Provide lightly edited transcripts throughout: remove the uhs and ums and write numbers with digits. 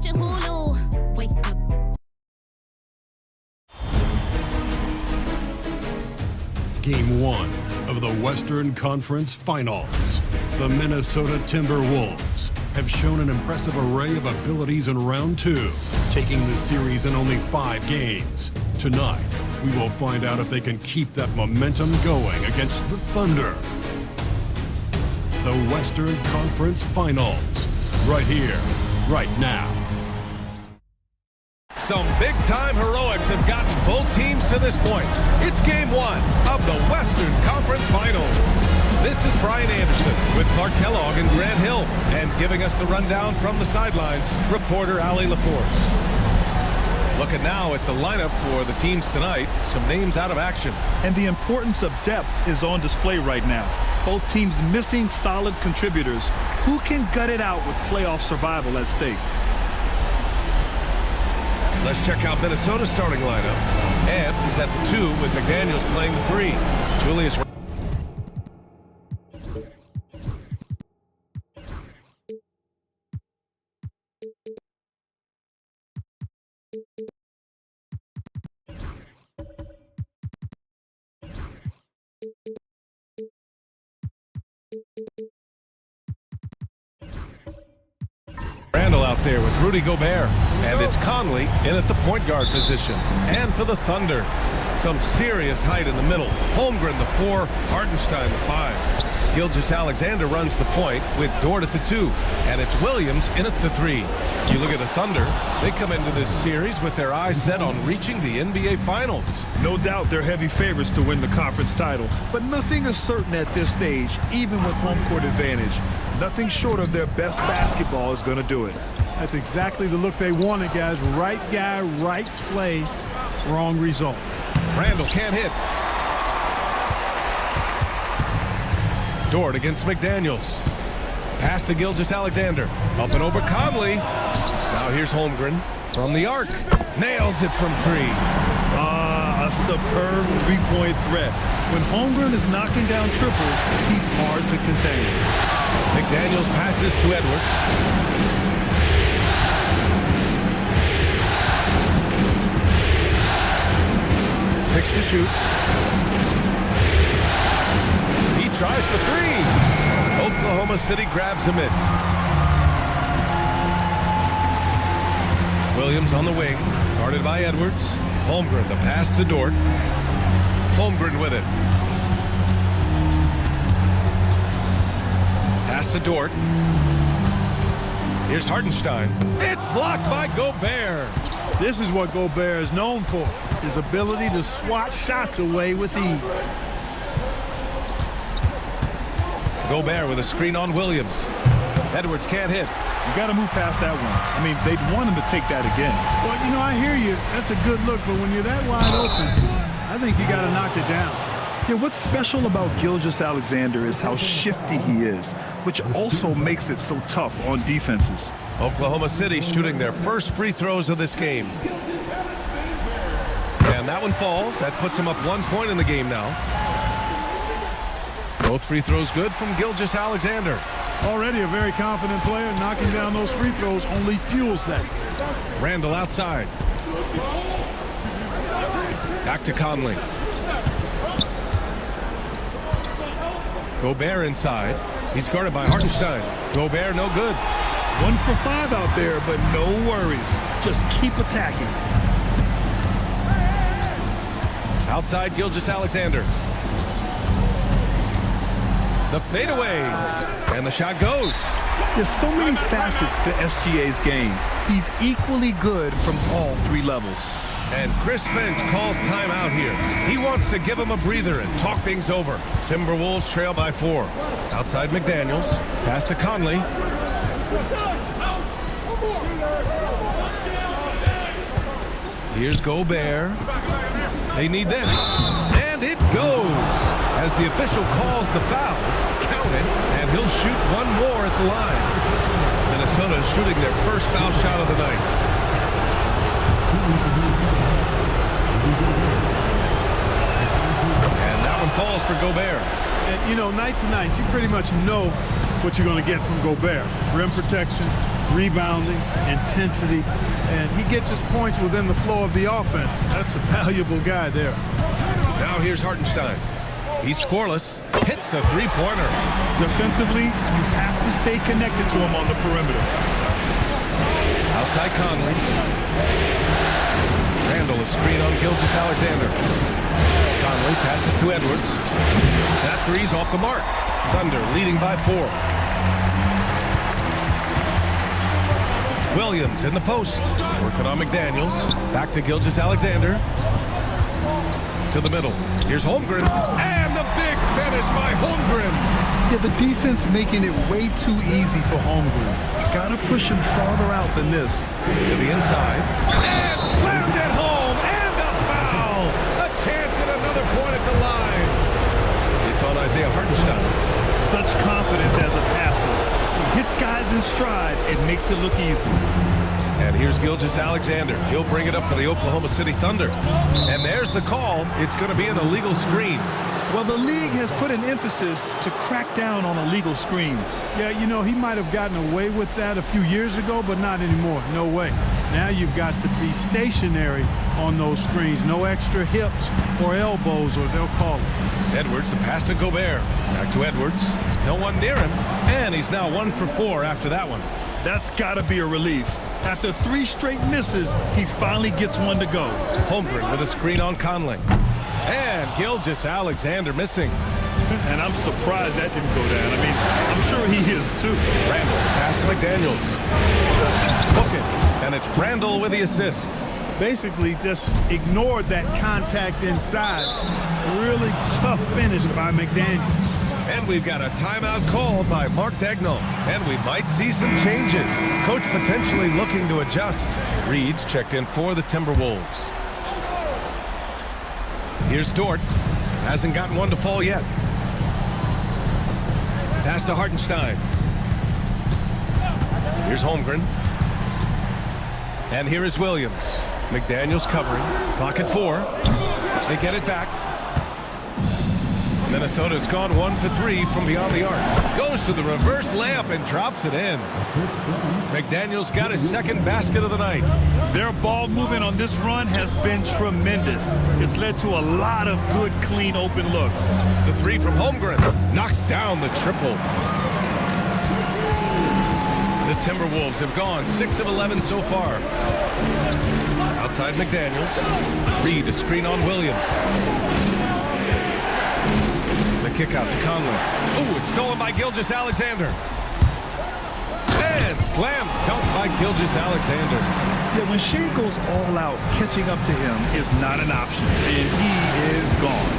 watching Hulu. Wake up. Game 1 of the Western Conference Finals. The Minnesota Timberwolves have shown an impressive array of abilities in round 2, taking the series in only 5 games. Tonight, we will find out if they can keep that momentum going against the Thunder. The Western Conference Finals, right here, right now. Some big-time heroics have gotten both teams to this point. It's Game 1 of the Western Conference Finals. This is Brian Anderson with Clark Kellogg and Grant Hill. And giving us the rundown from the sidelines, reporter Allie LaForce. Looking now at the lineup for the teams tonight, some names out of action. And the importance of depth is on display right now. Both teams missing solid contributors. Who can gut it out with playoff survival at stake? Let's check out Minnesota's starting lineup. Ed is at the 2 with McDaniels playing the 3. Julius Randall out there with Rudy Gobert. And it's Conley in at the point guard position. And for the Thunder, some serious height in the middle. Holmgren the 4, Hartenstein the 5. Gilgeous-Alexander runs the point with Dort at the 2. And it's Williams in at the 3. You look at the Thunder, they come into this series with their eyes set on reaching the NBA Finals. No doubt they're heavy favorites to win the conference title. But nothing is certain at this stage, even with home court advantage. Nothing short of their best basketball is going to do it. That's exactly the look they wanted, guys. Right guy, right play, wrong result. Randall can't hit. Dort against McDaniels. Pass to Gilgeous-Alexander. Up and over Conley. Now here's Holmgren from the arc. Nails it from 3. A superb three-point threat. When Holmgren is knocking down triples, he's hard to contain. McDaniels passes to Edwards. Six to shoot. He tries for 3. Oklahoma City grabs a miss. Williams on the wing, guarded by Edwards. Holmgren, the pass to Dort. Holmgren with it. Pass to Dort. Here's Hartenstein. It's blocked by Gobert. This is what Gobert is known for, his ability to swat shots away with ease. Gobert with a screen on Williams. Edwards can't hit. You got to move past that one. I mean, they'd want him to take that again. Well, you know, I hear you. That's a good look, but when you're that wide open, I think you got to knock it down. Yeah, what's special about Gilgeous-Alexander is how shifty he is, which also makes it so tough on defenses. Oklahoma City shooting their first free throws of this game. And that one falls. That puts him up 1 point in the game now. Both free throws good from Gilgeous-Alexander. Already a very confident player. Knocking down those free throws only fuels that. Randall outside. Back to Conley. Gobert inside. He's guarded by Hartenstein. Gobert no good. 1 for 5 out there, but no worries. Just keep attacking. Outside Gilgeous-Alexander. The fadeaway. And the shot goes. There's so many facets to SGA's game. He's equally good from all 3 levels. And Chris Finch calls timeout here. He wants to give him a breather and talk things over. Timberwolves trail by 4. Outside McDaniels. Pass to Conley. Here's Gobert. They need this. And it goes. As the official calls the foul, count it, and he'll shoot 1 more at the line. Minnesota is shooting their first foul shot of the night. And that one falls for Gobert. And, you know, night to night, you pretty much know what you're going to get from Gobert. Rim protection, rebounding, intensity, and he gets his points within the flow of the offense. That's a valuable guy there. Now here's Hartenstein. He's scoreless. Hits a three-pointer. Defensively, you have to stay connected to him on the perimeter. Outside Conley. Randall a screen on Gilgeous-Alexander. Conley passes to Edwards. That three's off the mark. Thunder leading by 4. Williams in the post. Working on McDaniels. Back to Gilgeous-Alexander. To the middle. Here's Holmgren. And the big finish by Holmgren. Yeah, the defense making it way too easy for Holmgren. Gotta push him farther out than this. To the inside. And slammed it home. And a foul. A chance at another point at the line. It's on Isaiah Hartenstein. Such confidence as a passer. He hits guys in stride and makes it look easy. And here's Gilgeous-Alexander. He'll bring it up for the Oklahoma City Thunder. And there's the call. It's going to be an illegal screen. Well, the league has put an emphasis to crack down on illegal screens. Yeah, you know, he might have gotten away with that a few years ago, but not anymore. No way. Now you've got to be stationary on those screens. No extra hips or elbows, or they'll call it. Edwards, the pass to Gobert. Back to Edwards. No one near him. And he's now 1 for 4 after that one. That's got to be a relief. After 3 straight misses, he finally gets one to go. Holmgren with a screen on Conley. And Gilgeous-Alexander missing. And I'm surprised that didn't go down. I mean, I'm sure he is too. Randall, pass to McDaniels. Hook it. And it's Randall with the assist. Basically just ignored that contact inside. Really tough finish by McDaniels. And we've got a timeout called by Mark Daigneault. And we might see some changes. Coach potentially looking to adjust. Reed's checked in for the Timberwolves. Here's Dort. Hasn't gotten one to fall yet. Pass to Hartenstein. Here's Holmgren. And here is Williams. McDaniels covering. Clock at 4. They get it back. Minnesota's gone 1 for 3 from beyond the arc. Goes to the reverse layup and drops it in. McDaniels got his second basket of the night. Their ball movement on this run has been tremendous. It's led to a lot of good, clean, open looks. The 3 from Holmgren knocks down the triple. The Timberwolves have gone 6 of 11 so far. Outside McDaniels. Reed a screen on Williams. The kick out to Conley. Ooh, it's stolen by Gilgeous-Alexander. And slam dunk by Gilgeous-Alexander. Yeah, when Shea goes all out, catching up to him is not an option, and he is gone.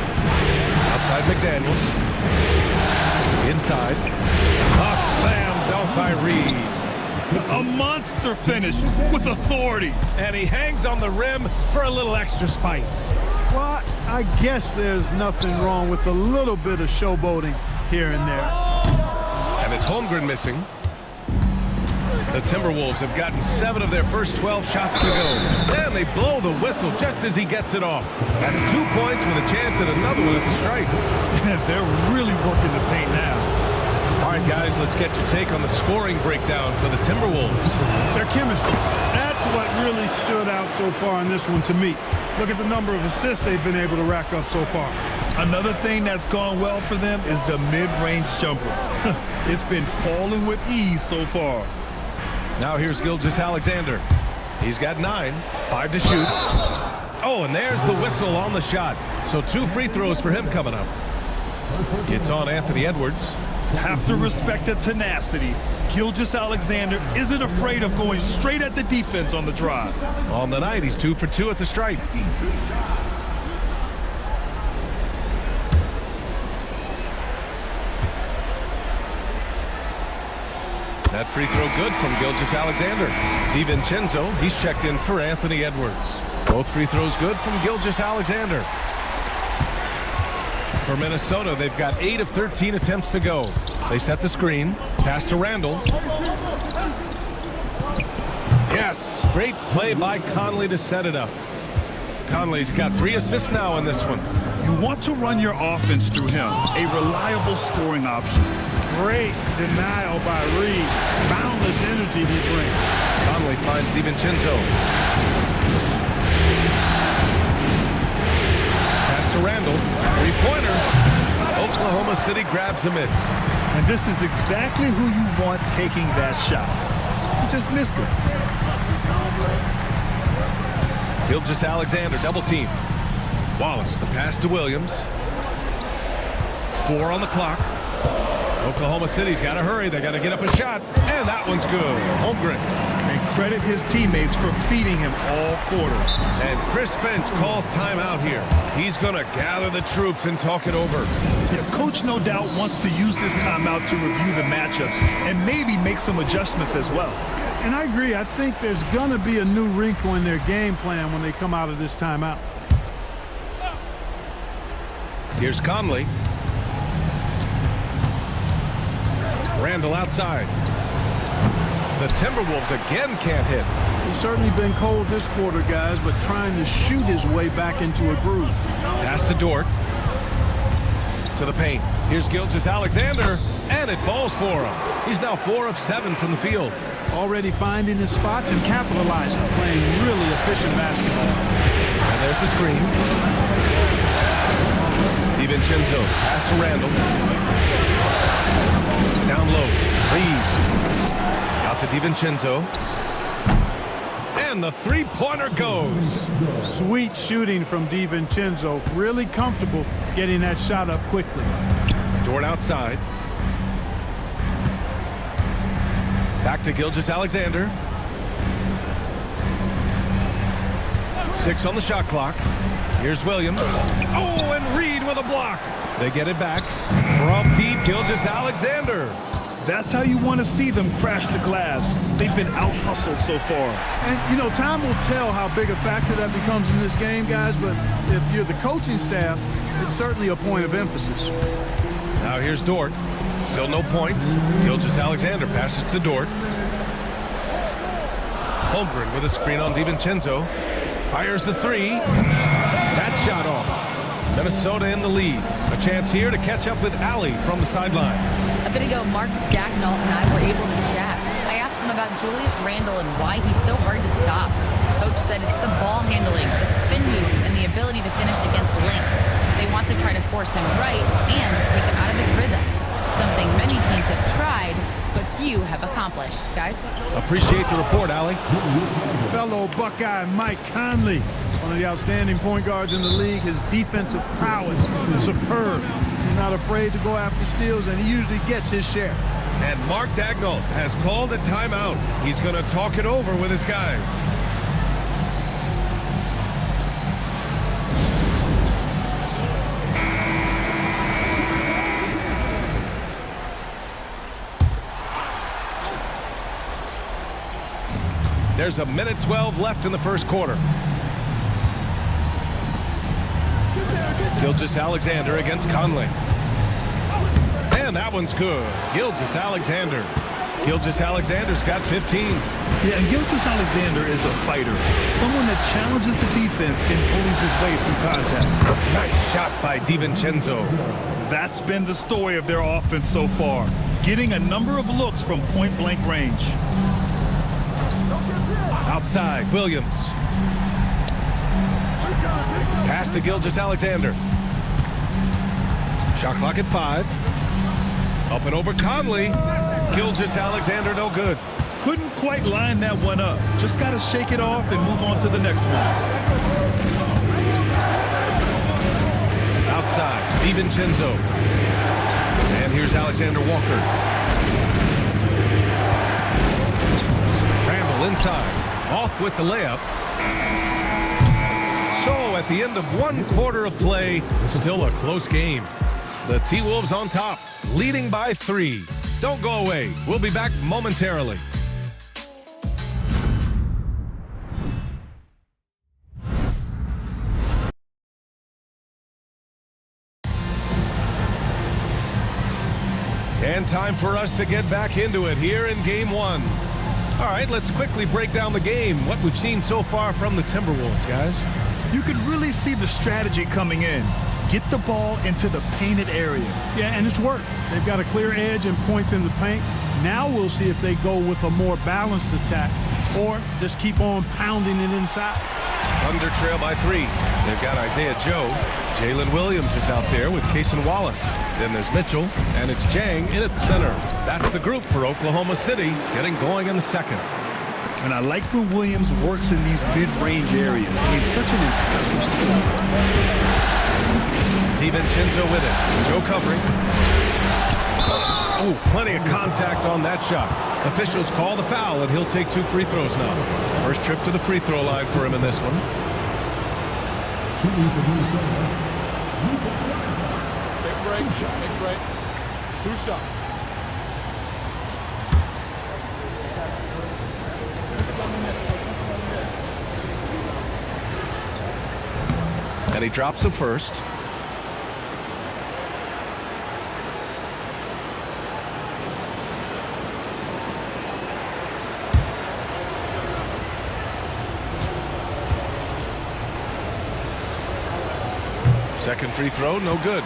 Outside McDaniels. Inside. A slam dunk by Reed. A monster finish with authority. And he hangs on the rim for a little extra spice. Well, I guess there's nothing wrong with a little bit of showboating here and there. And it's Holmgren missing. The Timberwolves have gotten 7 of their first 12 shots to go. And they blow the whistle just as he gets it off. That's 2 points with a chance at another one at the stripe. They're really working the paint now. All right, guys, let's get your take on the scoring breakdown for the Timberwolves. Their chemistry. That's what really stood out so far in this one to me. Look at the number of assists they've been able to rack up so far. Another thing that's gone well for them is the mid-range jumper. It's been falling with ease so far. Now here's Gilgeous-Alexander. He's got 9, 5 to shoot. Oh, and there's the whistle on the shot. So 2 free throws for him coming up. It's on Anthony Edwards. Have to respect the tenacity. Gilgeous-Alexander isn't afraid of going straight at the defense on the drive. On the night, he's 2 for 2 at the stripe. That free throw good from Gilgeous-Alexander. DiVincenzo, he's checked in for Anthony Edwards. Both free throws good from Gilgeous-Alexander. For Minnesota, they've got 8 of 13 attempts to go. They set the screen. Pass to Randall. Yes, great play by Conley to set it up. Conley's got 3 assists now in this one. You want to run your offense through him, a reliable scoring option. Great denial by Reed. Boundless energy he brings. Conley finds DiVincenzo. Pass to Randall. Three-pointer. Oklahoma City grabs a miss. And this is exactly who you want taking that shot. He just missed it. Gilgeous-Alexander double team. Wallace, the pass to Williams. 4 on the clock. Oklahoma City's got to hurry. They got to get up a shot. And that one's good. Holmgren. And credit his teammates for feeding him all quarter. And Chris Finch calls timeout here. He's going to gather the troops and talk it over. Yeah, Coach no doubt wants to use this timeout to review the matchups and maybe make some adjustments as well. And I agree. I think there's going to be a new wrinkle in their game plan when they come out of this timeout. Here's Conley. Randall outside. The Timberwolves again can't hit. He's certainly been cold this quarter, guys, but trying to shoot his way back into a groove. Pass to Dort. To the paint. Here's Gilgeous-Alexander, and it falls for him. He's now 4 of 7 from the field. Already finding his spots and capitalizing, playing really efficient basketball. And there's the screen. DiVincenzo, pass to Randall. Down low, Reed. Out to DiVincenzo. And the three-pointer goes. Sweet shooting from DiVincenzo. Really comfortable getting that shot up quickly. Dort outside. Back to Gilgeous-Alexander. 6 on the shot clock. Here's Williams. Oh, and Reed with a block. They get it back from deep. Gilgeous-Alexander. That's how you want to see them crash the glass. They've been out-hustled so far. And, you know, time will tell how big a factor that becomes in this game, guys, but if you're the coaching staff, it's certainly a point of emphasis. Now here's Dort. Still no points. Gilgeous-Alexander passes to Dort. Holmgren with a screen on DiVincenzo. Fires the three. That shot off. Minnesota in the lead. A chance here to catch up with Allie from the sideline. A bit ago, Mark Dagnall and I were able to chat. I asked him about Julius Randle and why he's so hard to stop. Coach said it's the ball handling, the spin moves, and the ability to finish against length. They want to try to force him right and take him out of his rhythm. Something many teams have tried, but few have accomplished. Guys? Appreciate the report, Allie. Fellow Buckeye Mike Conley, one of the outstanding point guards in the league. His defensive prowess is superb. He's not afraid to go after steals, and he usually gets his share. And Mark Dagnall has called a timeout. He's going to talk it over with his guys. There's a minute 12 left in the first quarter. Gilgeous-Alexander against Conley. And that one's good. Gilgeous-Alexander. Gilgeous-Alexander's got 15. Yeah, and Gilgeous-Alexander is a fighter. Someone that challenges the defense and bullies his way through contact. Nice shot by DiVincenzo. That's been the story of their offense so far. Getting a number of looks from point-blank range. Outside, Williams. Pass to Gilgeous-Alexander. Shot clock at 5. Up and over Conley. Gilgeous-Alexander no good. Couldn't quite line that one up. Just got to shake it off and move on to the next one. Outside, DiVincenzo. And here's Alexander Walker. Randall inside. Off with the layup. So at the end of one quarter of play, still a close game. The T-Wolves on top, leading by 3. Don't go away. We'll be back momentarily. And time for us to get back into it here in Game 1. All right, let's quickly break down the game, what we've seen so far from the Timberwolves, guys. You can really see the strategy coming in. Get the ball into the painted area. Yeah, and it's worked. They've got a clear edge and points in the paint. Now we'll see if they go with a more balanced attack or just keep on pounding it inside. Thunder trail by 3. They've got Isaiah Joe. Jalen Williams is out there with Cason Wallace. Then there's Mitchell, and it's Jang in at center. That's the group for Oklahoma City, getting going in the second. And I like when Williams works in these mid-range areas. I mean, such an impressive score. DiVincenzo with it. Joe covering. Oh, plenty of contact on that shot. Officials call the foul, and he'll take 2 free throws now. First trip to the free throw line for him in this one. Take a break. Take a break. 2 shots. And he drops the first. Second free throw, no good.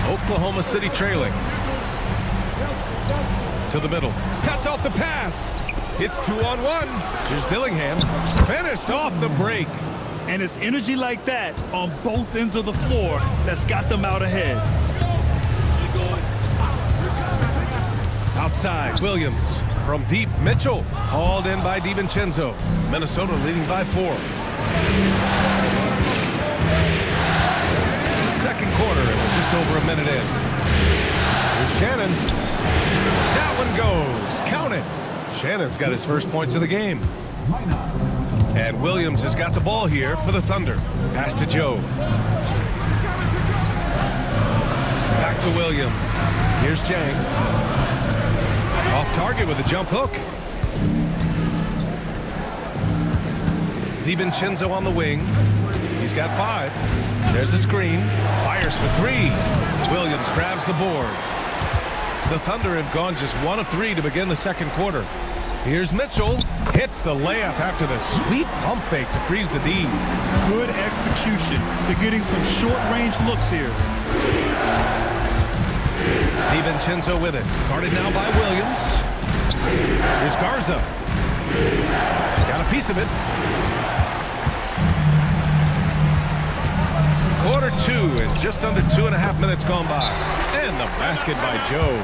Oklahoma City trailing. To the middle. Cuts off the pass. It's 2-on-1. Here's Dillingham. Finished off the break. And it's energy like that on both ends of the floor that's got them out ahead. Outside, Williams. From deep, Mitchell. Hauled in by DiVincenzo. Minnesota leading by 4. Second quarter, and we're just over a minute in. Here's Shannon. That one goes. Count it. Shannon's got his first points of the game. And Williams has got the ball here for the Thunder. Pass to Joe. Back to Williams. Here's Jang. Off target with a jump hook. DiVincenzo on the wing. He's got 5. There's a screen. Fires for 3. Williams grabs the board. The Thunder have gone just 1 of 3 to begin the second quarter. Here's Mitchell. Hits the layup after the sweet pump fake to freeze the D. Good execution. They're getting some short-range looks here. DiVincenzo with it. Guarded now by Williams. Here's Garza. Got a piece of it. Quarter 2 and just under 2.5 minutes gone by. And the basket by Joe.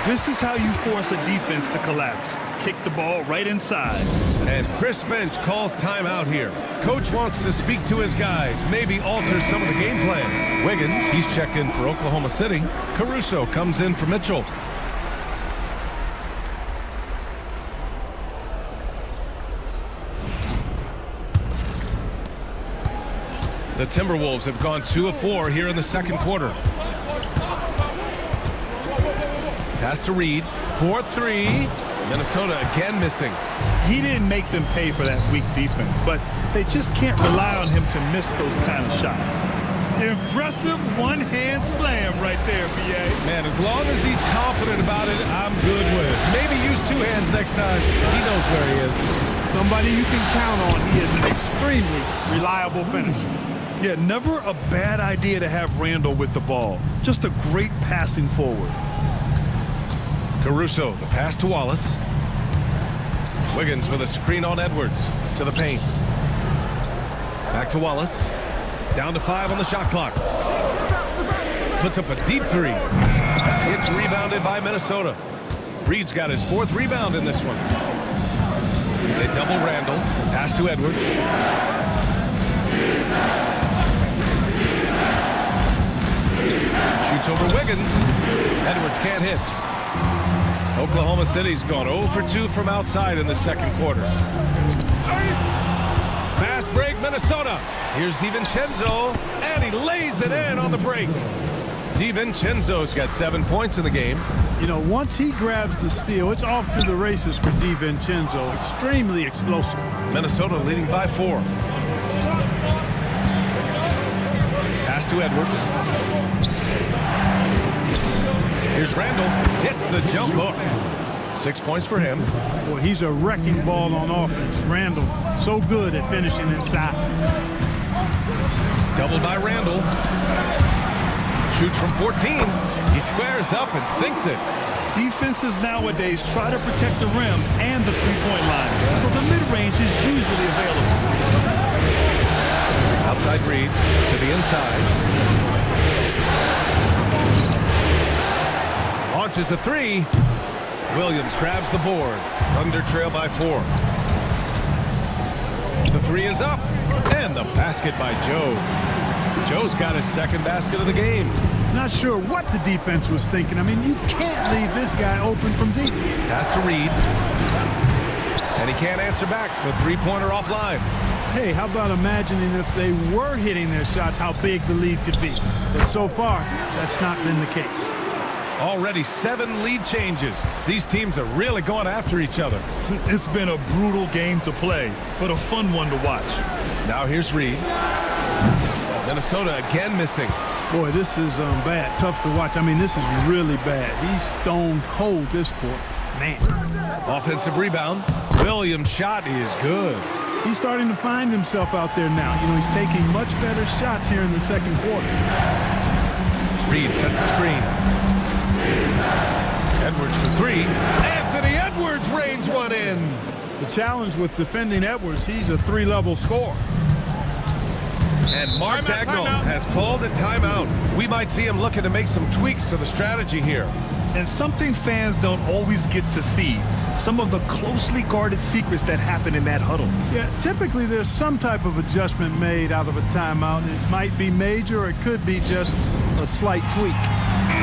This is how you force a defense to collapse. Kick the ball right inside. And Chris Finch calls timeout here. Coach wants to speak to his guys, maybe alter some of the game plan. Wiggins, he's checked in for Oklahoma City. Caruso comes in for Mitchell. The Timberwolves have gone 2 of 4 here in the second quarter. Pass to Reed. 4-3. Minnesota again missing. He didn't make them pay for that weak defense, but they just can't rely on him to miss those kind of shots. Impressive one-hand slam right there, B.A. Man, as long as he's confident about it, I'm good with it. Maybe use 2 hands next time. He knows where he is. Somebody you can count on. He is an extremely reliable finisher. Yeah, never a bad idea to have Randall with the ball. Just a great passing forward. Caruso, the pass to Wallace. Wiggins with a screen on Edwards. To the paint. Back to Wallace. Down to 5 on the shot clock. Puts up a deep 3. It's rebounded by Minnesota. Reed's got his 4th rebound in this one. They double Randall. Pass to Edwards. Shoots over Wiggins. Edwards can't hit. Oklahoma City's gone 0 for 2 from outside in the second quarter. Fast break, Minnesota. Here's DiVincenzo, and he lays it in on the break. DiVincenzo's got 7 points in the game. You know, once he grabs the steal, it's off to the races for DiVincenzo. Extremely explosive. Minnesota leading by 4. Pass to Edwards. Here's Randall. Hits the jump hook. 6 points for him. Well, he's a wrecking ball on offense. Randall, so good at finishing inside. Doubled by Randall. Shoots from 14. He squares up and sinks it. Defenses nowadays try to protect the rim and the three-point line, so the mid-range is usually available. Outside Reed to the inside. Launches a three. Williams grabs the board. Thunder trail by 4. The three is up. And the basket by Joe. Joe's got his second basket of the game. Not sure what the defense was thinking. I mean, you can't leave this guy open from deep. Pass to Reed. And he can't answer back. The three-pointer offline. Hey, how about imagining if they were hitting their shots, how big the lead could be. But so far, that's not been the case. Already 7 lead changes. These teams are really going after each other. It's been a brutal game to play, but a fun one to watch. Now here's Reed. Minnesota again missing. Boy, this is bad. Tough to watch. I mean, this is really bad. He's stone cold this quarter. Man. Offensive rebound. Williams' shot is good. He's starting to find himself out there now. You know, he's taking much better shots here in the second quarter. Reed sets a screen. Edwards for 3. Anthony Edwards rains one in. The challenge with defending Edwards, he's a 3-level scorer. And Mark Dagnall has called a timeout. We might see him looking to make some tweaks to the strategy here. And something fans don't always get to see, some of the closely guarded secrets that happen in that huddle. Yeah, typically there's some type of adjustment made out of a timeout. It might be major or it could be just a slight tweak.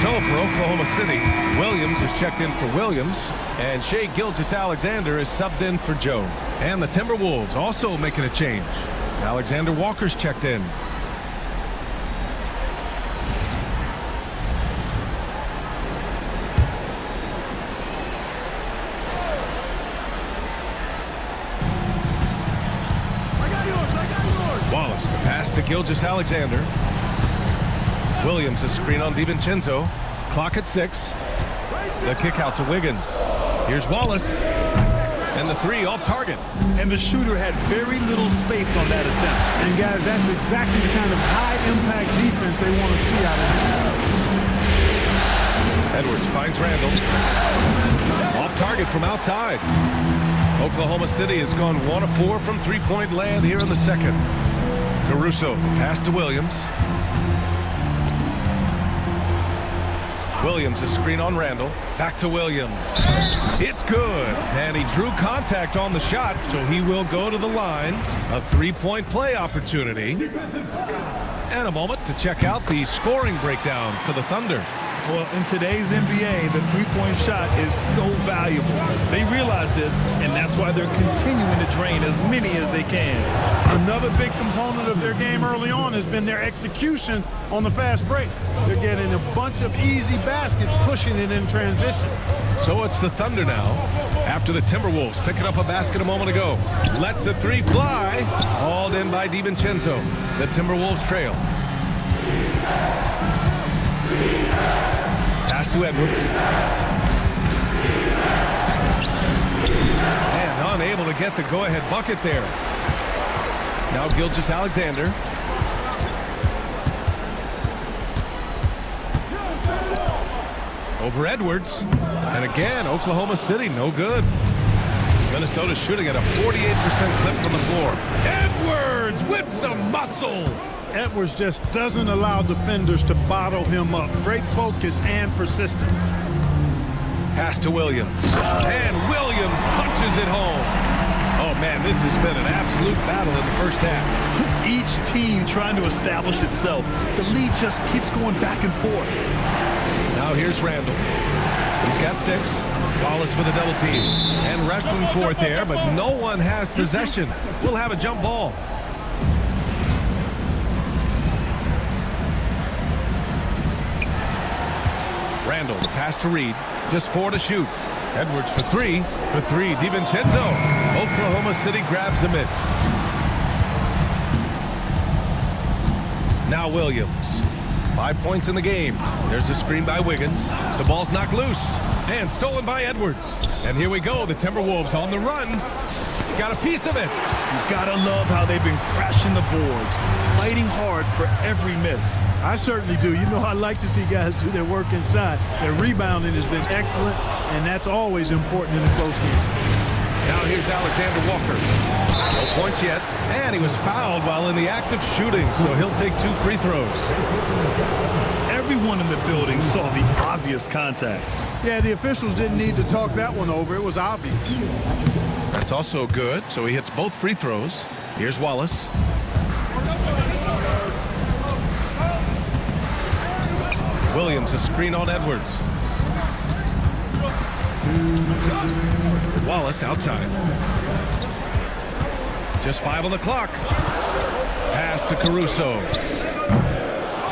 So for Oklahoma City, Williams is checked in for Williams, and Shai Gilgeous-Alexander is subbed in for Joe. And the Timberwolves also making a change. Alexander Walker's checked in. Wallace, the pass to Gilgeous-Alexander. Williams, a screen on DiVincenzo. Clock at 6. The kick out to Wiggins. Here's Wallace. And the 3 off target. And the shooter had very little space on that attempt. And guys, that's exactly the kind of high-impact defense they want to see out of him. Edwards finds Randall. Off target from outside. Oklahoma City has gone 1 of 4 from three-point land here in the second. Caruso, pass to Williams. Williams, a screen on Randall. Back to Williams. It's good. And he drew contact on the shot, so he will go to the line. A three-point play opportunity. And a moment to check out the scoring breakdown for the Thunder. Well, in today's NBA, the three-point shot is so valuable. They realize this, and that's why they're continuing to drain as many as they can. Another big component of their game early on has been their execution on the fast break. They're getting a bunch of easy baskets, pushing it in transition. So it's the Thunder now, after the Timberwolves picking up a basket a moment ago. Lets the 3 fly. Hauled in by DiVincenzo. The Timberwolves trail. Pass to Edwards. And unable to get the go-ahead bucket there. Now Gilgeous-Alexander. Over Edwards. And again, Oklahoma City, no good. Minnesota shooting at a 48% clip from the floor. Edwards with some muscle. Edwards just doesn't allow defenders to bottle him up. Great focus and persistence. Pass to Williams. And Williams punches it home. Oh, man, this has been an absolute battle in the first half. Each team trying to establish itself. The lead just keeps going back and forth. Now here's Randall. He's got 6. Wallace with a double team. And wrestling for it there, but no one has possession. We'll have a jump ball. Randall, the pass to Reed. Just 4 to shoot. Edwards for 3. For 3, DiVincenzo. Oklahoma City grabs a miss. Now Williams. 5 points in the game. There's a screen by Wiggins. The ball's knocked loose. And stolen by Edwards. And here we go. The Timberwolves on the run. got a piece of it. You gotta love how they've been crashing the boards, fighting hard for every miss. I certainly do. You know, I like to see guys do their work inside. Their rebounding has been excellent, and that's always important in a close game. Now here's Alexander Walker. No points yet, and he was fouled while in the act of shooting, so he'll take 2 free throws. Everyone in the building saw the obvious contact. Yeah, the officials didn't need to talk that one over. It was obvious. That's also good, so he hits both free throws. Here's Wallace. Williams, a screen on Edwards. Wallace outside. Just 5 on the clock. Pass to Caruso.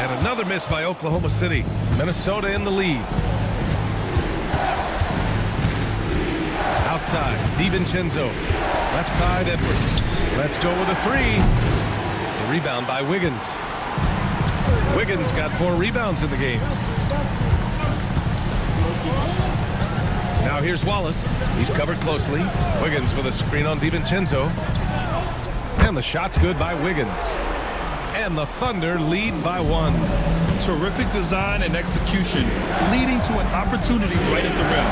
And another miss by Oklahoma City. Minnesota in the lead. Outside, DiVincenzo. Left side, Edwards. Let's go with a 3. The rebound by Wiggins. Wiggins got 4 rebounds in the game. Now here's Wallace. He's covered closely. Wiggins with a screen on DiVincenzo. And the shot's good by Wiggins. And the Thunder lead by 1. Terrific design and execution, leading to an opportunity right at the rim.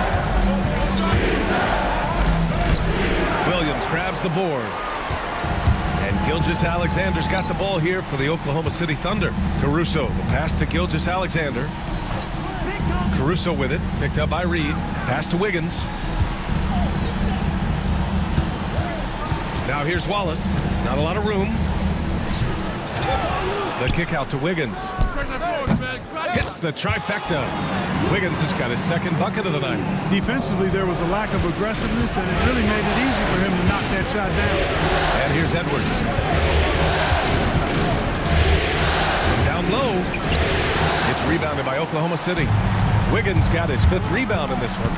Williams grabs the board. And Gilgeous-Alexander's got the ball here for the Oklahoma City Thunder. Caruso, the pass to Gilgeous-Alexander. Caruso with it, picked up by Reed. Pass to Wiggins. Now here's Wallace. Not a lot of room. The kick out to Wiggins. Hits the trifecta. Wiggins has got his 2nd bucket of the night. Defensively, there was a lack of aggressiveness, and it really made it easy for him to knock that shot down. And here's Edwards. Down low. It's rebounded by Oklahoma City. Wiggins got his 5th rebound in this one.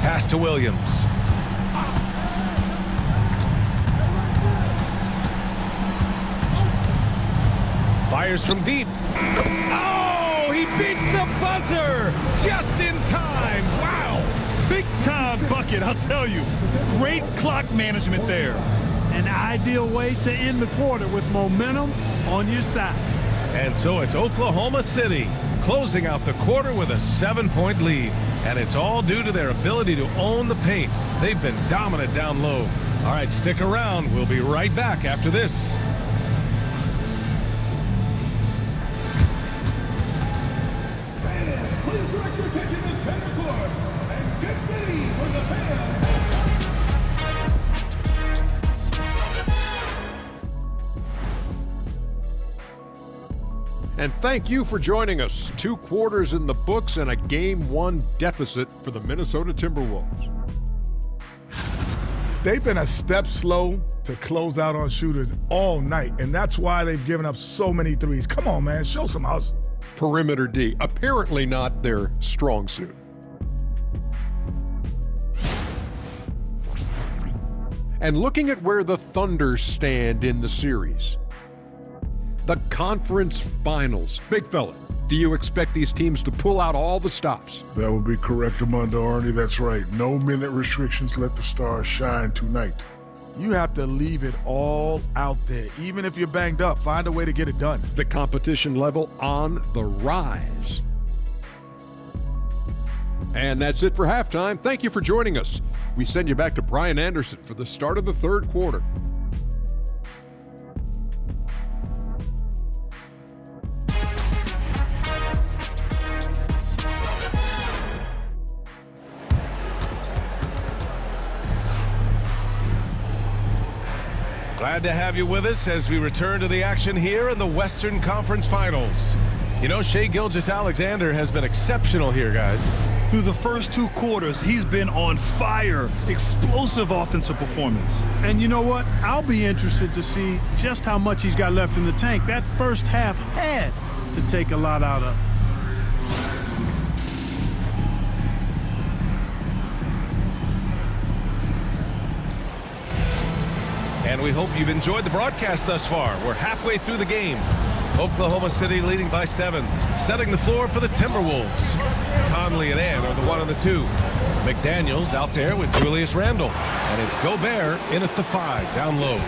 Pass to Williams. Fires from deep. Oh, he beats the buzzer just in time. Wow. Big time bucket, I'll tell you. Great clock management there. An ideal way to end the quarter with momentum on your side. And so it's Oklahoma City closing out the quarter with a 7-point lead. And it's all due to their ability to own the paint. They've been dominant down low. All right, stick around. We'll be right back after this. Please direct your attention to center court and get ready for the fans. And thank you for joining us. 2 quarters in the books and a Game 1 deficit for the Minnesota Timberwolves. They've been a step slow to close out on shooters all night, and that's why they've given up so many threes. Come on, man, show some hustle. Perimeter D, apparently not their strong suit. And looking at where the Thunder stand in the series, the conference finals. Big fella, do you expect these teams to pull out all the stops? That would be correct, Armando Arnie. That's right. No minute restrictions. Let the stars shine tonight. You have to leave it all out there. Even if you're banged up, find a way to get it done. The competition level on the rise. And that's it for halftime. Thank you for joining us. We send you back to Brian Anderson for the start of the 3rd quarter. Glad to have you with us as we return to the action here in the Western Conference Finals. You know, Shai Gilgeous-Alexander has been exceptional here, guys. Through the first 2 quarters, he's been on fire. Explosive offensive performance. And you know what? I'll be interested to see just how much he's got left in the tank. That first half had to take a lot out of. And we hope you've enjoyed the broadcast thus far. We're halfway through the game. Oklahoma City leading by 7, setting the floor for the Timberwolves. Conley and Ann are the 1 and the 2. McDaniels out there with Julius Randle. And it's Gobert in at the 5, down low.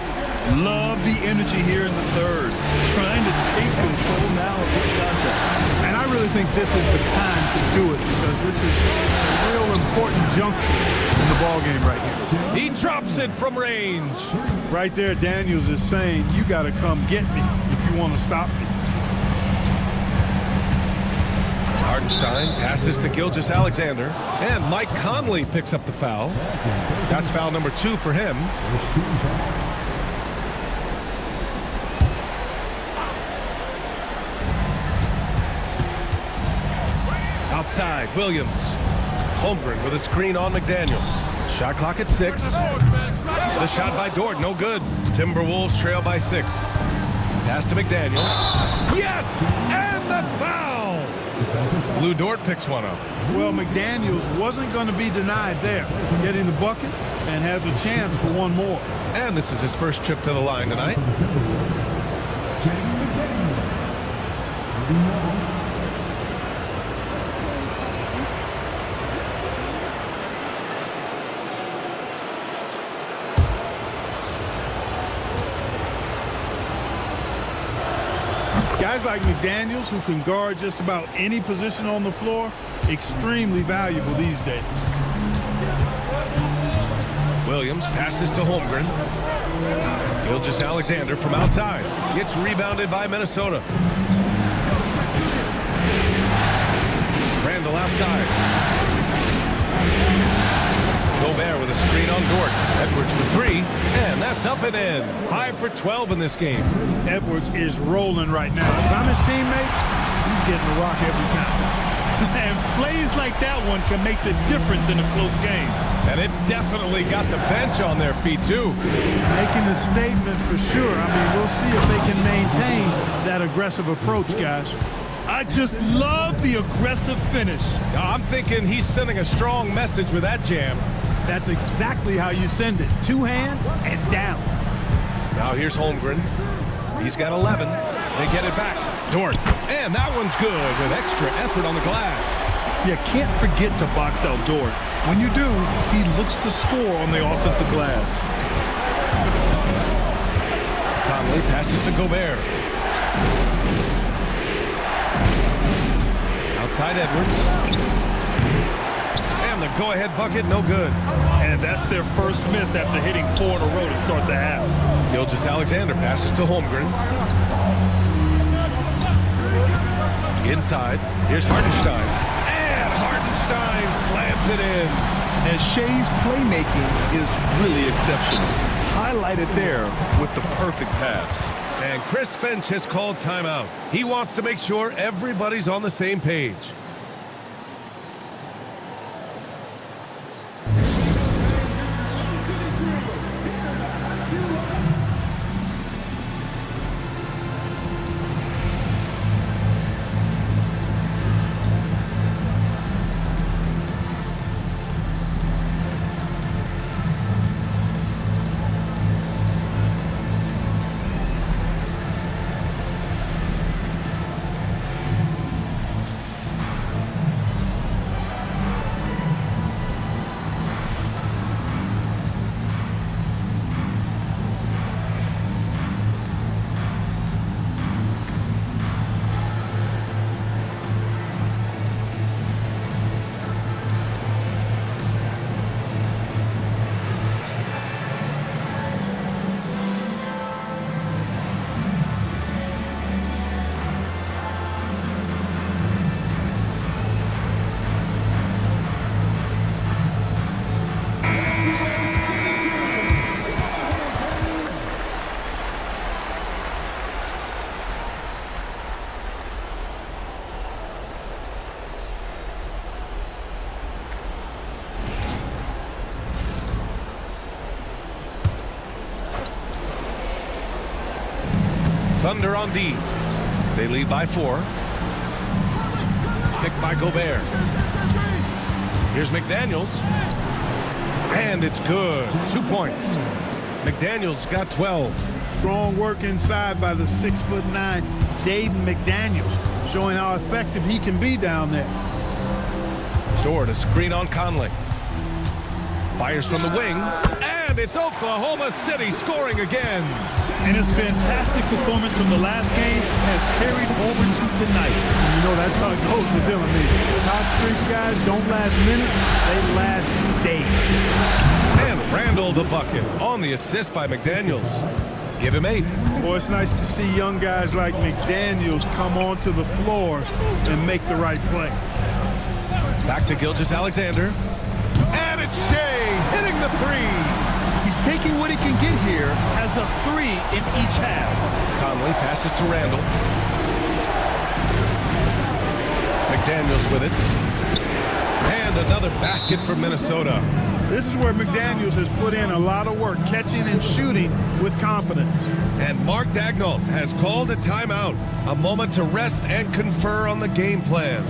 Love the energy here in the third. Trying to take control now of this contest. And I really think this is the time to do it because this is a real important juncture in the ballgame right here. He drops it from range. Right there, Daniels is saying, you got to come get me if you want to stop me. Hartenstein passes to Gilgeous-Alexander, and Mike Conley picks up the foul. That's foul number 2 for him. Outside, Williams. Holmgren with a screen on McDaniels. Shot clock at 6. The shot by Dort, no good. Timberwolves trail by 6. Pass to McDaniels. Yes! And the foul! Lou Dort picks one up. Well, McDaniels wasn't going to be denied there. Getting the bucket and has a chance for one more. And this is his first trip to the line tonight. Guys like McDaniels, who can guard just about any position on the floor, extremely valuable these days. Williams passes to Holmgren. Gilgeous-Alexander from outside. Gets rebounded by Minnesota. Randle outside. Gobert with a screen on Dort. Edwards for 3, and that's up and in. 5 for 12 in this game. Edwards is rolling right now. If I'm his teammates, he's getting the rock every time. And plays like that one can make the difference in a close game. And it definitely got the bench on their feet, too. Making a statement for sure. I mean, we'll see if they can maintain that aggressive approach, guys. I just love the aggressive finish. I'm thinking he's sending a strong message with that jam. That's exactly how you send it. 2 hands and down. Now here's Holmgren. He's got 11. They get it back. Dort. And that one's good with extra effort on the glass. You can't forget to box out Dort. When you do, he looks to score on the offensive glass. Conley passes to Gobert. Outside Edwards. And the go-ahead bucket, no good. And that's their first miss after hitting 4 in a row to start the half. Gilgeous-Alexander passes to Holmgren. Inside, here's Hartenstein. And Hartenstein slams it in. And Shea's playmaking is really exceptional. Highlighted there with the perfect pass. And Chris Finch has called timeout. He wants to make sure everybody's on the same page. Thunder on D. They lead by 4. Picked by Gobert. Here's McDaniels. And it's good. 2 points. McDaniels got 12. Strong work inside by the 6'9" Jaden McDaniels, showing how effective he can be down there. Dort, a screen on Conley. Fires from the wing, and it's Oklahoma City scoring again. And his fantastic performance from the last game has carried over to tonight. You know, that's how it goes with him. I mean, top streaks guys don't last minutes, they last days. And Randall the bucket on the assist by McDaniels. Give him 8. Boy, it's nice to see young guys like McDaniels come onto the floor and make the right play. Back to Gilgeous-Alexander. And it's Shea hitting the 3. He's taking what he can get here as a 3 in each half. Conley passes to Randall. McDaniels with it. And another basket for Minnesota. This is where McDaniels has put in a lot of work, catching and shooting with confidence. And Mark Daigneault has called a timeout. A moment to rest and confer on the game plan.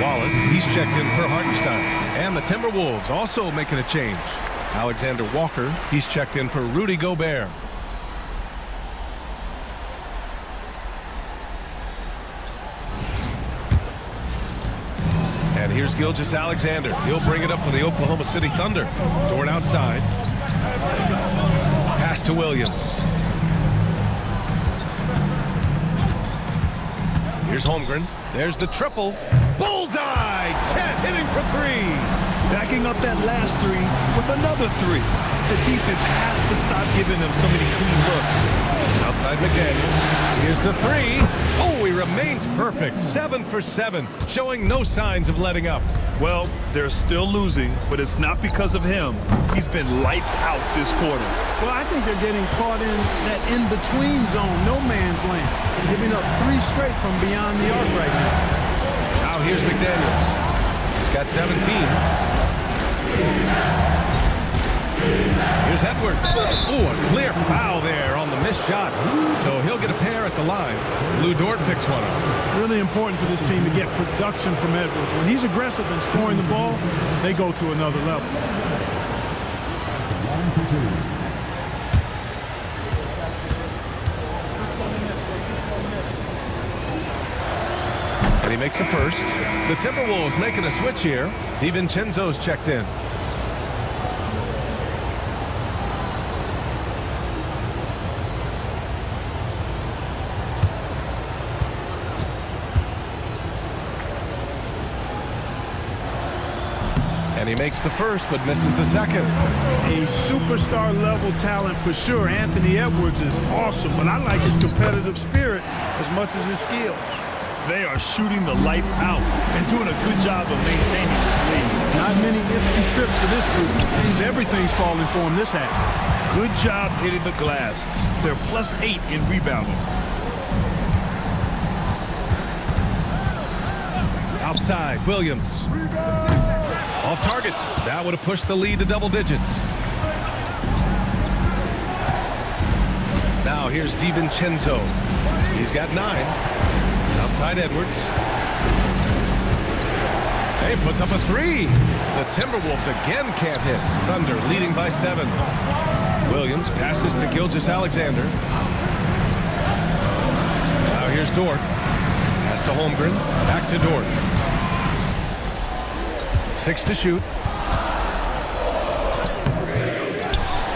Wallace, he's checked in for Hartenstein. And the Timberwolves also making a change. Alexander Walker, he's checked in for Rudy Gobert. And here's Gilgeous-Alexander. He'll bring it up for the Oklahoma City Thunder. Dort outside. Pass to Williams. Here's Holmgren. There's the triple. Bullseye! Chet hitting for 3. Backing up that last 3 with another 3. The defense has to stop giving them so many clean looks. Outside McDaniels. Here's the 3. Oh, he remains perfect. 7 for 7, showing no signs of letting up. Well, they're still losing, but it's not because of him. He's been lights out this quarter. Well, I think they're getting caught in that in-between zone, no man's land, giving up 3 straight from beyond the arc right now. Now here's McDaniels. He's got 17. Here's Edwards. Oh, a clear foul there on the missed shot. So he'll get a pair at the line. Lou Dort picks one up. Really important for this team to get production from Edwards. When he's aggressive and scoring the ball, they go to another level. And he makes the first. The Timberwolves making a switch here. DiVincenzo's checked in. And he makes the first, but misses the second. A superstar level talent for sure. Anthony Edwards is awesome, but I like his competitive spirit as much as his skills. They are shooting the lights out and doing a good job of maintaining this lead. Not many empty trips for this group. It seems everything's falling for him this half. Good job hitting the glass. They're +8 in rebounding. Outside, Williams. Off target. That would have pushed the lead to double digits. Now here's DiVincenzo. He's got 9. Outside Edwards. Hey, puts up a 3. The Timberwolves again can't hit. Thunder leading by 7. Williams passes to Gilgeous-Alexander. Now here's Dort. Pass to Holmgren. Back to Dort. 6 to shoot.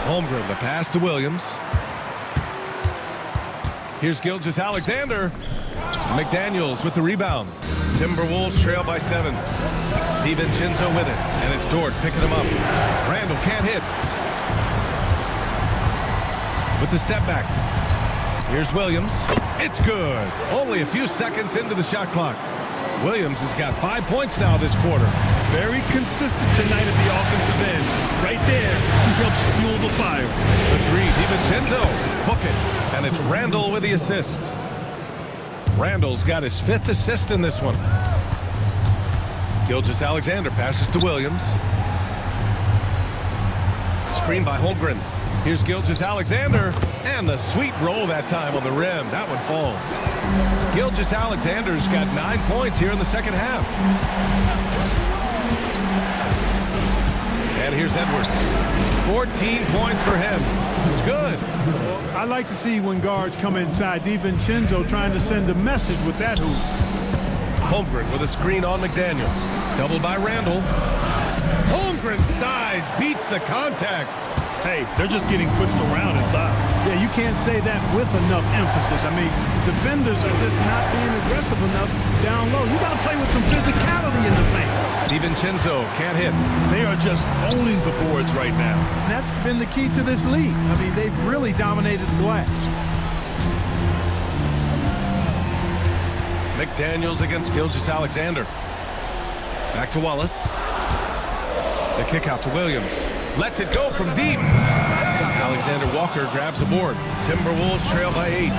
Holmgren, the pass to Williams. Here's Gilgeous-Alexander. McDaniels with the rebound. Timberwolves trail by 7. DiVincenzo with it, and it's Dort picking him up. Randall can't hit. with the step back. Here's Williams. It's good. Only a few seconds into the shot clock. Williams has got 5 points now this quarter. Very consistent tonight at the offensive end. Right there, he helps fuel the fire. The three, DiVincenzo. Book it. And it's Randall with the assist. Randall's got his 5th assist in this one. Gilgeous-Alexander passes to Williams. Screen by Holmgren. Here's Gilgeous-Alexander. And the sweet roll that time on the rim. That one falls. Gilgeous-Alexander's got 9 points here in the second half. And here's Edwards. 14 points for him. It's good. I like to see when guards come inside. DiVincenzo trying to send a message with that hoop. Holmgren with a screen on McDaniels. Doubled by Randall. Holmgren's size beats the contact. Hey, they're just getting pushed around inside. Yeah, you can't say that with enough emphasis. I mean, defenders are just not being aggressive enough down low. You got to play with some physicality in the paint. DiVincenzo can't hit. They are just owning the boards right now. And that's been the key to this league. I mean, they've really dominated the glass. McDaniels against Gilgeous-Alexander. Back to Wallace. The kick out to Williams. Lets it go from deep. Alexander Walker grabs the board. Timberwolves trail by 8.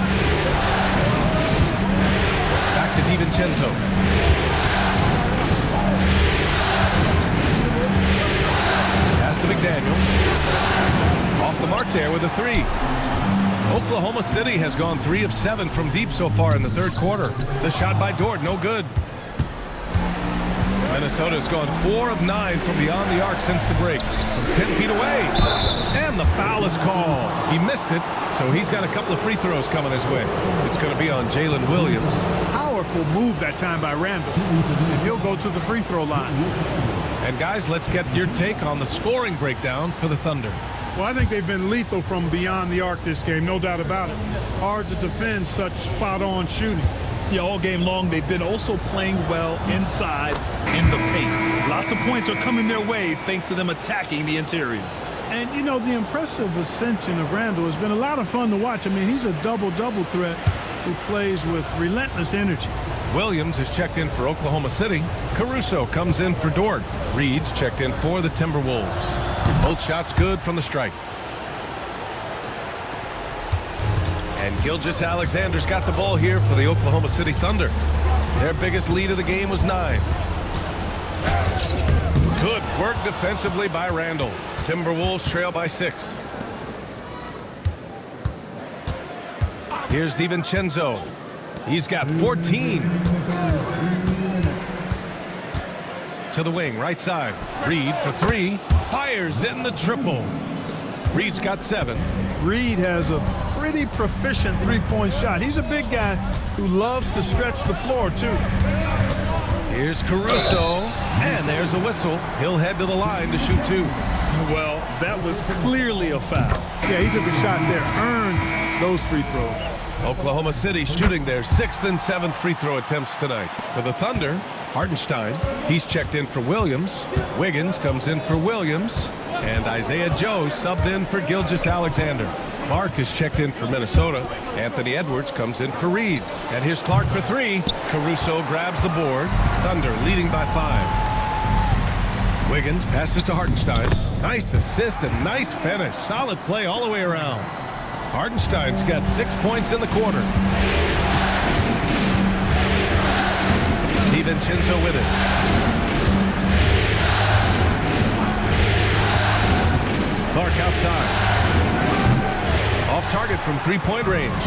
Back to DiVincenzo. Pass to McDaniels. Off the mark there with a 3. Oklahoma City has gone 3 of 7 from deep so far in the third quarter. The shot by Dort, no good. Minnesota's gone 4 of 9 from beyond the arc since the break. From 10 feet away. And the foul is called. He missed it, so he's got a couple of free throws coming his way. It's going to be on Jalen Williams. Powerful move that time by Randall. And he'll go to the free throw line. And guys, let's get your take on the scoring breakdown for the Thunder. Well, I think they've been lethal from beyond the arc this game, no doubt about it. Hard to defend such spot-on shooting. Yeah, all game long, they've been also playing well inside in the paint. Lots of points are coming their way thanks to them attacking the interior. And, you know, the impressive ascension of Randall has been a lot of fun to watch. I mean, he's a double-double threat who plays with relentless energy. Williams is checked in for Oklahoma City. Caruso comes in for Dort. Reed's checked in for the Timberwolves. Both shots good from the strike. And Gilgeous-Alexander's got the ball here for the Oklahoma City Thunder. Their biggest lead of the game was 9. Good work defensively by Randall. Timberwolves trail by 6. Here's DiVincenzo. He's got 14. To the wing, right side. Reed for 3. Fires in the triple. Reed's got 7. Reed has a pretty proficient three-point shot. He's a big guy who loves to stretch the floor, too. Here's Caruso, and there's a whistle. He'll head to the line to shoot 2. Well, that was clearly a foul. Yeah, he took a shot there, earned those free throws. Oklahoma City shooting their 6th and 7th free throw attempts tonight. For the Thunder, Hartenstein, he's checked in for Williams. Wiggins comes in for Williams. And Isaiah Joe subbed in for Gilgeous-Alexander. Clark is checked in for Minnesota. Anthony Edwards comes in for Reed. And here's Clark for 3. Caruso grabs the board. Thunder leading by 5. Wiggins passes to Hartenstein. Nice assist and nice finish. Solid play all the way around. Hartenstein's got 6 points in the quarter. DiVincenzo with it. Clark outside. Off target from three-point range.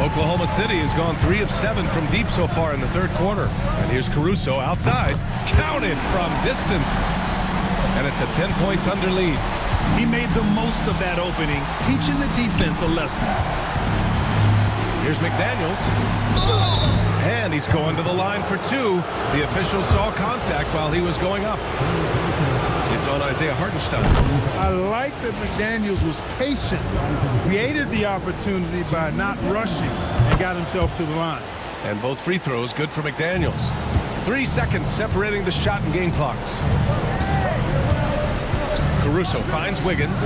Oklahoma City has gone 3 of 7 from deep so far in the third quarter. And here's Caruso outside. Counted from distance. And it's a 10-point Thunder lead. He made the most of that opening, teaching the defense a lesson. Here's McDaniels. And he's going to the line for 2. The official saw contact while he was going up. It's on Isaiah Hartenstein. I like that McDaniels was patient, created the opportunity by not rushing, and got himself to the line. And both free throws good for McDaniels. 3 seconds separating the shot and game clocks. Caruso finds Wiggins.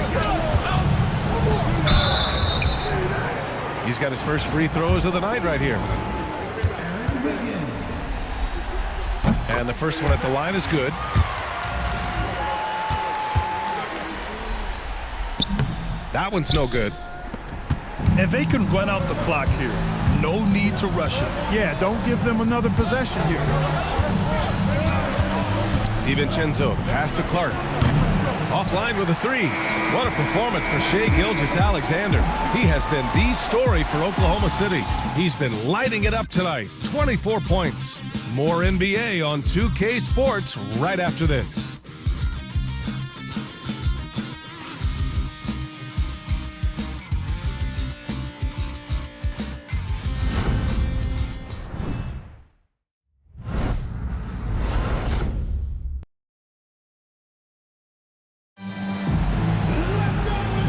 got his first free throws of the night right here. And the first one at the line is good. That one's no good. And they can run out the clock here. No need to rush it. Yeah, don't give them another possession here. DiVincenzo, pass to Clark. Offline with a three. What a performance for Shai Gilgeous-Alexander. He has been the story for Oklahoma City. He's been lighting it up tonight. 24 points. More NBA on 2K Sports right after this.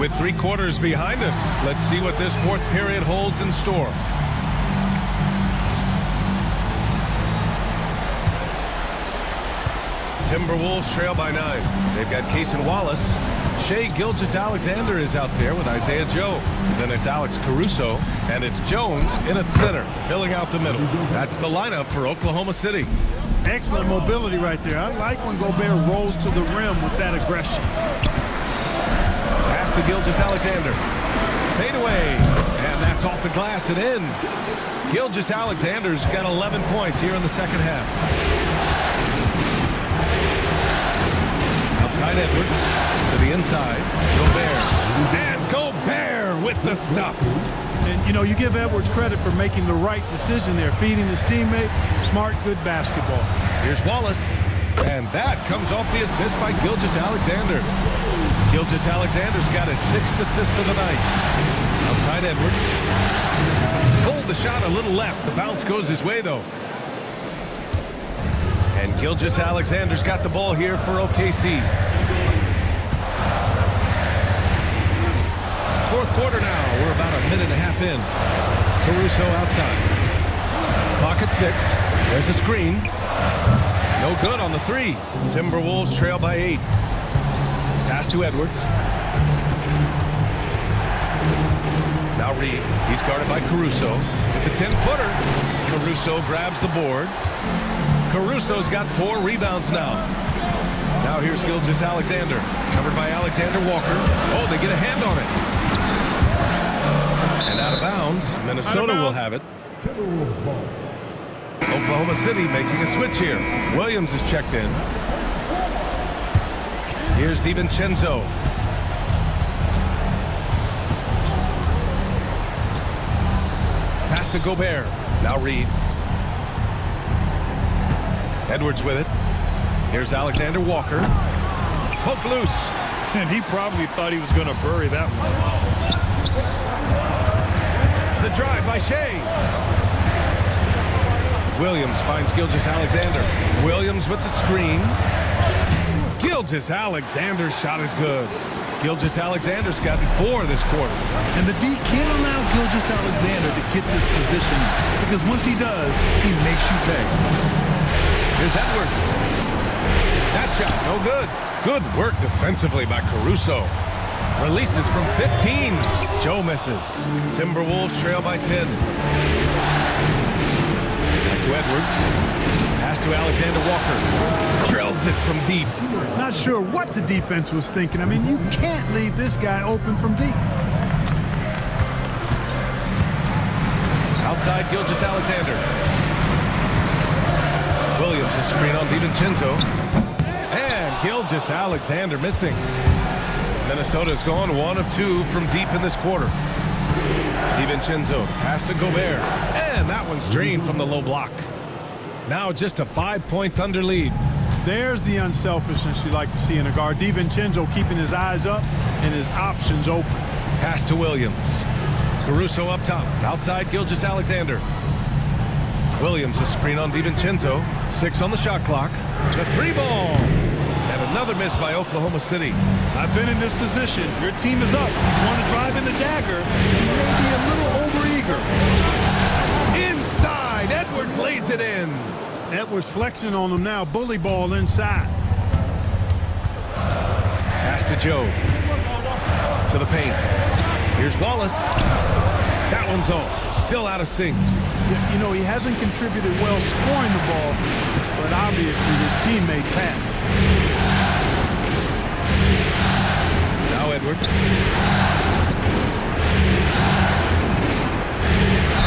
With 3 quarters behind us, let's see what this fourth period holds in store. Timberwolves trail by 9. They've got Cason Wallace. Shai Gilgeous-Alexander is out there with Isaiah Joe. Then it's Alex Caruso, and it's Jones in at center, filling out the middle. That's the lineup for Oklahoma City. Excellent mobility right there. I like when Gobert rolls to the rim with that aggression. Pass to Gilgeous-Alexander. Fade away. And that's off the glass and in. Gilgeous-Alexander's got 11 points here in the second half. Outside Edwards. To the inside. Gobert. And Gobert with the stuff. And, you know, you give Edwards credit for making the right decision there. Feeding his teammate. Smart, good basketball. Here's Wallace. And that comes off the assist by Gilgeous-Alexander. Gilgeous-Alexander's got his 6th assist of the night. Outside Edwards. Pulled the shot a little left. The bounce goes his way, though. And Gilgeous-Alexander's got the ball here for OKC. Fourth quarter now. We're about a minute and a half in. Caruso outside. Clock at 6. There's a screen. No good on the 3. Timberwolves trail by 8. Pass to Edwards. Now Reed. He's guarded by Caruso. With the 10-footer. Caruso grabs the board. Caruso's got 4 rebounds now. Now here's Gilgeous-Alexander. Covered by Alexander Walker. Oh, they get a hand on it. And out of bounds. Minnesota will have it. Oklahoma City making a switch here. Williams is checked in. Here's DiVincenzo. Pass to Gobert. Now Reed. Edwards with it. Here's Alexander Walker. Poke loose. And he probably thought he was going to bury that one. The drive by Shai. Williams finds Gilgeous-Alexander. Williams with the screen. Gilgeous-Alexander's shot is good. Gilgeous-Alexander's gotten 4 this quarter. And the D can't allow Gilgeous-Alexander to get this position because once he does, he makes you pay. Here's Edwards. That shot, no good. Good work defensively by Caruso. Releases from 15. Joe misses. Timberwolves trail by 10. Back to Edwards. Pass to Alexander Walker. Drills it from deep. Not sure what the defense was thinking. I mean, you can't leave this guy open from deep. Outside Gilgeous-Alexander. Williams a screen on DiVincenzo. And Gilgeous-Alexander missing. Minnesota's gone 1 of 2 from deep in this quarter. DiVincenzo pass to Gobert. And that one's drained from the low block. Now just a 5-point Thunder lead. There's the unselfishness you like to see in a guard. DiVincenzo keeping his eyes up and his options open. Pass to Williams. Caruso up top. Outside Gilgeous-Alexander. Williams a screen on DiVincenzo. 6 on the shot clock. The 3-ball. And another miss by Oklahoma City. I've been in this position. Your team is up. You want to drive in the dagger. You may be a little overeager. Inside. Edwards lays it in. Edwards flexing on him now. Bully ball inside. Pass to Joe. To the paint. Here's Wallace. That one's off. Still out of sync. You know, he hasn't contributed well scoring the ball, but obviously his teammates have. Now Edwards.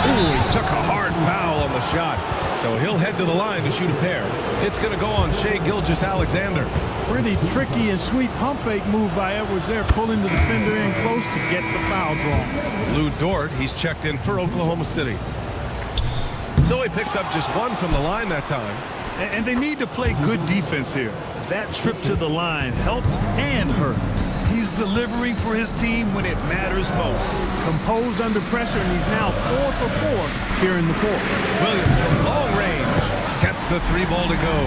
Ooh, he took a hard foul on the shot. So he'll head to the line to shoot a pair. It's going to go on Shai Gilgeous-Alexander. Pretty tricky and sweet pump fake move by Edwards there, pulling the defender in close to get the foul drawn. Lou Dort, he's checked in for Oklahoma City. So he picks up just one from the line that time. And they need to play good defense here. That trip to the line helped and hurt. He's delivering for his team when it matters most. Composed under pressure, and he's now 4 for 4 here in the fourth. Williams from long range gets the 3 ball to go.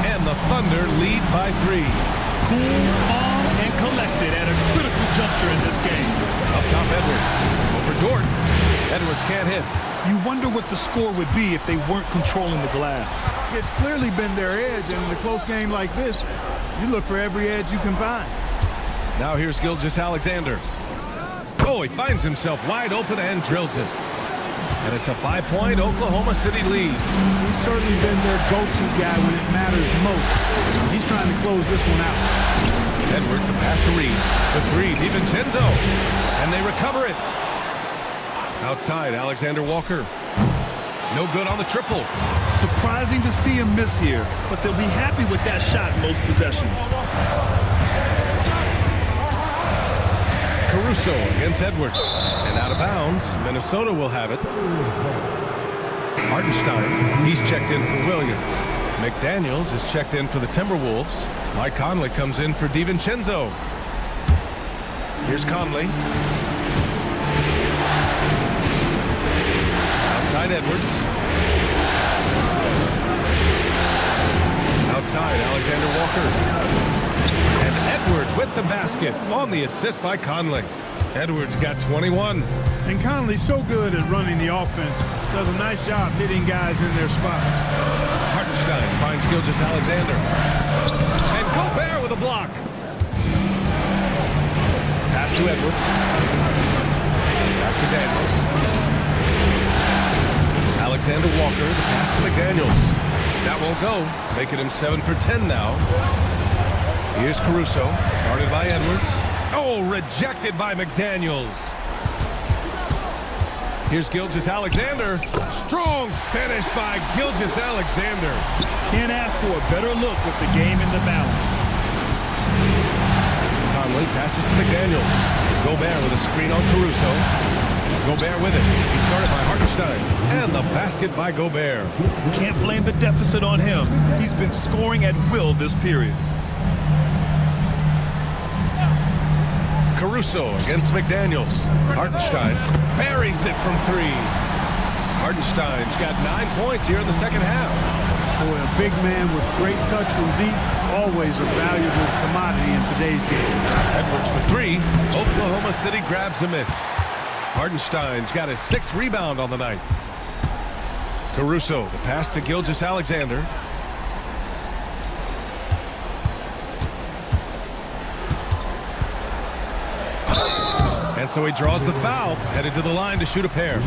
And the Thunder lead by 3. Cool, calm, and collected at a critical juncture in this game. Up top, Edwards. Over Dort. Edwards can't hit. You wonder what the score would be if they weren't controlling the glass. It's clearly been their edge, and in a close game like this, you look for every edge you can find. Now here's Gilgeous-Alexander. Oh, he finds himself wide open and drills it. And it's a 5-point Oklahoma City lead. He's certainly been their go-to guy when it matters most. He's trying to close this one out. Edwards, a pass to Reed. The 3, DiVincenzo. And they recover it. Outside, Alexander Walker. No good on the triple. Surprising to see him miss here, but they'll be happy with that shot most possessions. Caruso against Edwards. And out of bounds, Minnesota will have it. Hartenstein, he's checked in for Williams. McDaniels is checked in for the Timberwolves. Mike Conley comes in for DiVincenzo. Here's Conley. Outside Edwards. Outside Alexander Walker. And Edwards with the basket on the assist by Conley. Edwards got 21. And Conley's so good at running the offense. Does a nice job hitting guys in their spots. Hartenstein finds Gilgeous-Alexander. And Gobert with a block. Pass to Edwards. Back to Daniels. Alexander Walker, the pass to McDaniels. That won't go, making him 7 for 10 now. Here's Caruso, guarded by Edwards. Oh, rejected by McDaniels. Here's Gilgeous-Alexander. Strong finish by Gilgeous-Alexander. Can't ask for a better look with the game in the balance. Conley passes to McDaniels. Gobert with a screen on Caruso. Gobert with it. He's guarded by Hartenstein. And the basket by Gobert. Can't blame the deficit on him. He's been scoring at will this period. Caruso against McDaniels. Hartenstein buries it from 3. Hartenstein's got 9 points here in the second half. Boy, a big man with great touch from deep, always a valuable commodity in today's game. Edwards for 3. Oklahoma City grabs a miss. Hartenstein's got his 6th rebound on the night. Caruso, the pass to Gilgeous-Alexander. And so he draws the foul, headed to the line to shoot a pair.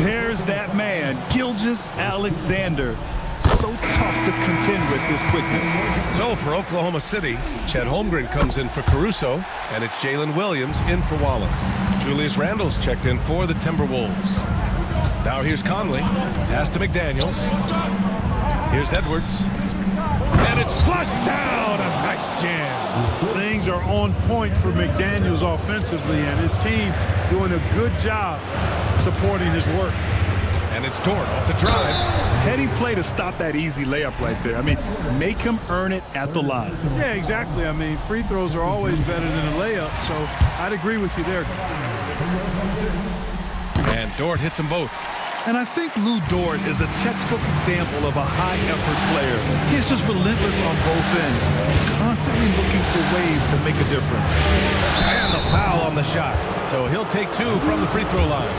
There's that man, Gilgeous-Alexander. So tough to contend with his quickness. So for Oklahoma City, Chet Holmgren comes in for Caruso, and it's Jalen Williams in for Wallace. Julius Randle's checked in for the Timberwolves. Now here's Conley. Pass to McDaniels. Here's Edwards. And it's flushed down. A nice jam. Things are on point for McDaniels offensively, and his team doing a good job supporting his work. And it's Dort off the drive. Heading play to stop that easy layup right there. I mean, make him earn it at the line. Yeah, exactly. I mean, free throws are always better than a layup, so I'd agree with you there. And Dort hits them both. And I think Lou Dort is a textbook example of a high-effort player. He's just relentless on both ends, constantly looking for ways to make a difference. And the foul on the shot. So he'll take 2 from the free throw line.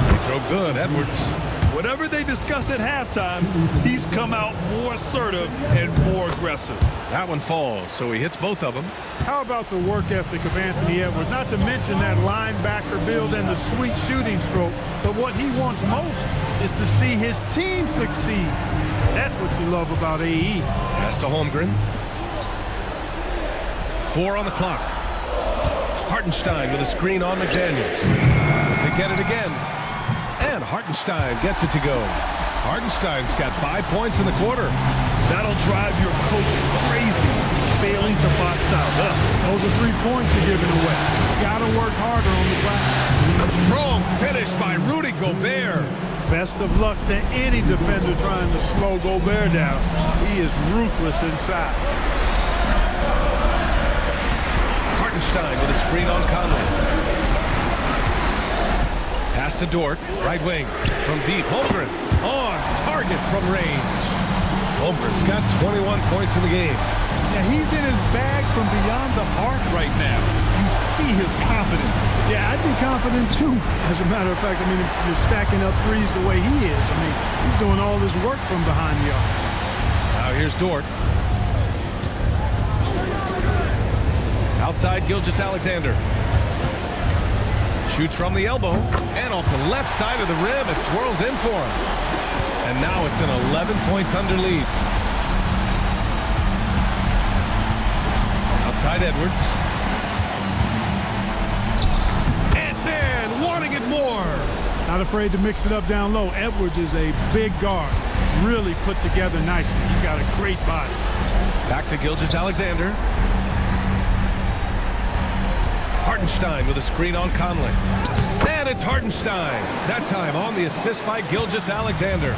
Free throw good, Edwards. Whatever they discuss at halftime, he's come out more assertive and more aggressive. That one falls, so he hits both of them. How about the work ethic of Anthony Edwards? Not to mention that linebacker build and the sweet shooting stroke, but what he wants most is to see his team succeed. That's what you love about AE. Pass to Holmgren. 4 on the clock. Hartenstein with a screen on McDaniels. They get it again. And Hartenstein gets it to go. Hartenstein's got 5 points in the quarter. That'll drive your coach crazy, failing to box out. Those are 3 points you're giving away. Got to work harder on the glass. Strong finish by Rudy Gobert. Best of luck to any defender trying to slow Gobert down. He is ruthless inside. Hartenstein with a screen on Conley. Pass to Dort, right wing. From deep, Holmgren on target from range. Holmgren's got 21 points in the game. Yeah, he's in his bag from beyond the arc right now. You see his confidence. Yeah, I'd be confident too. As a matter of fact, I mean, if you're stacking up threes the way he is, I mean, he's doing all this work from behind the arc. Now here's Dort. Outside Gilgeous-Alexander. Shoots from the elbow and off the left side of the rim. It swirls in for him. And now it's an 11-point Thunder lead. Outside Edwards. And man, wanting it more. Not afraid to mix it up down low. Edwards is a big guard. Really put together nicely. He's got a great body. Back to Gilgeous-Alexander. Hartenstein with a screen on Conley. And it's Hartenstein. That time on the assist by Gilgeous-Alexander.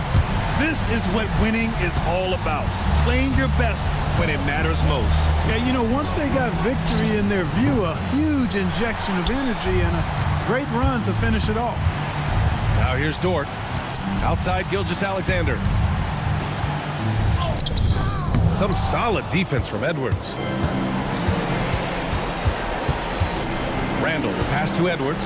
This is what winning is all about. Playing your best when it matters most. Yeah, you know, once they got victory in their view, a huge injection of energy and a great run to finish it off. Now here's Dort. Outside Gilgeous-Alexander. Some solid defense from Edwards. Randall, the pass to Edwards.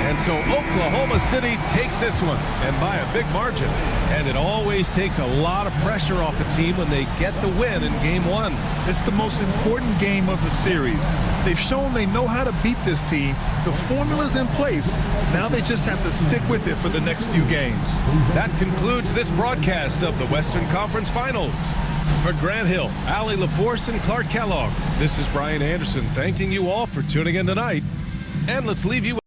And so Oklahoma City takes this one, and by a big margin. And it always takes a lot of pressure off a team when they get the win in Game 1. It's the most important game of the series. They've shown they know how to beat this team. The formula's in place. Now they just have to stick with it for the next few games. That concludes this broadcast of the Western Conference Finals. For Grant Hill, Allie LaForce, and Clark Kellogg, this is Brian Anderson thanking you all for tuning in tonight. And let's leave you